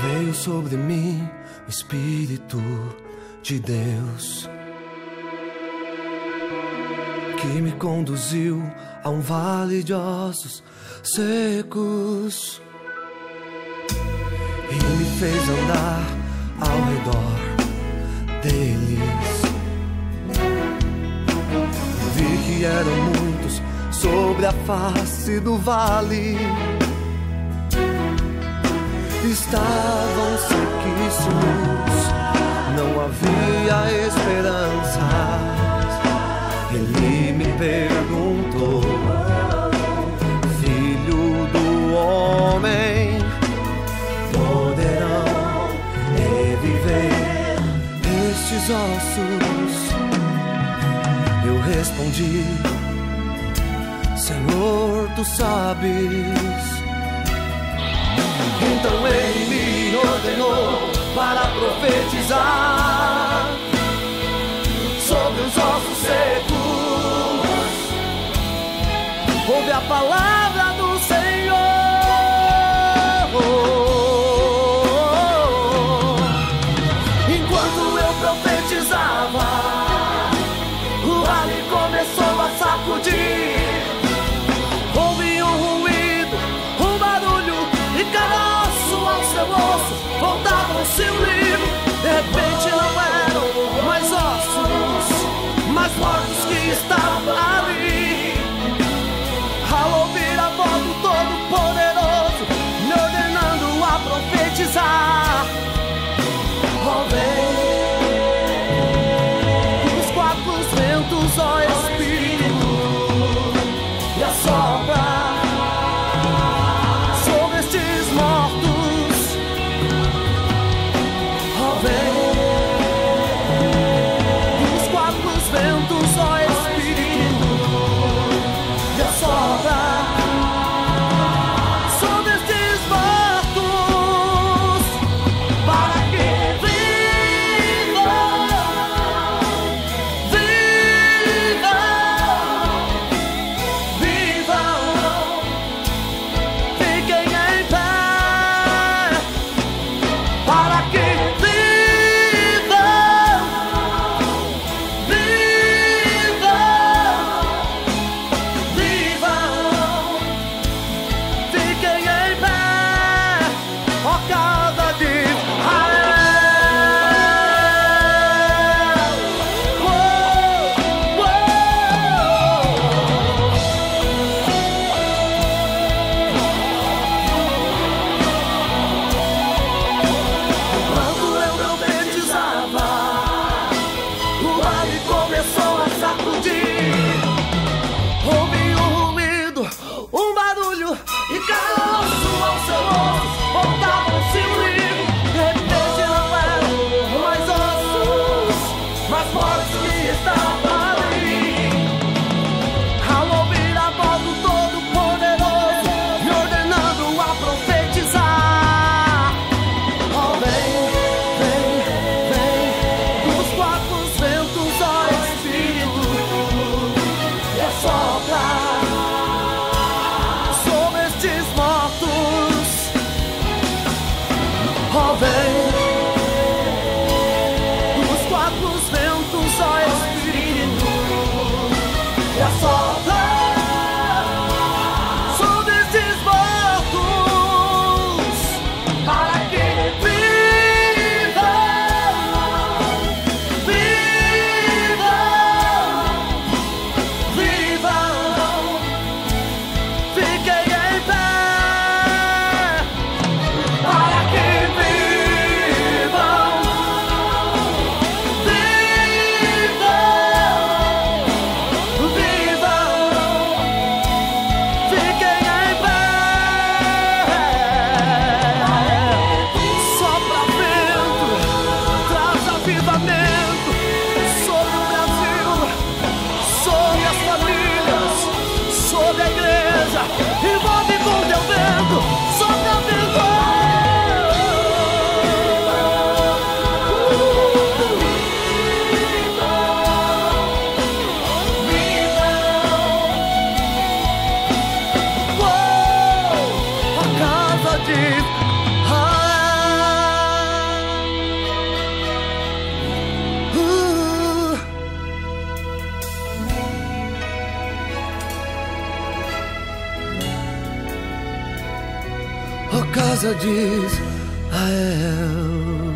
Veio sobre mim o Espírito de Deus, que me conduziu a um vale de ossos secos e me fez andar ao redor deles. Vi que eram muitos sobre a face do vale, estavam sequíssimos, não havia esperança. Ele me perguntou: filho do homem, poderão reviver estes ossos? Eu respondi: Senhor, tu sabes. Então ele me ordenou para profetizar sobre os ossos secos. Ouve a palavra do Senhor. Enquanto eu profetizava, o vale começou a sacudir. Houve um ruído, um barulho, e cada osso ao seu osso voltavam-se um livro. De repente não eram mais ossos, mas mortos que estavam ali. Ao ouvir brisa diz: I am.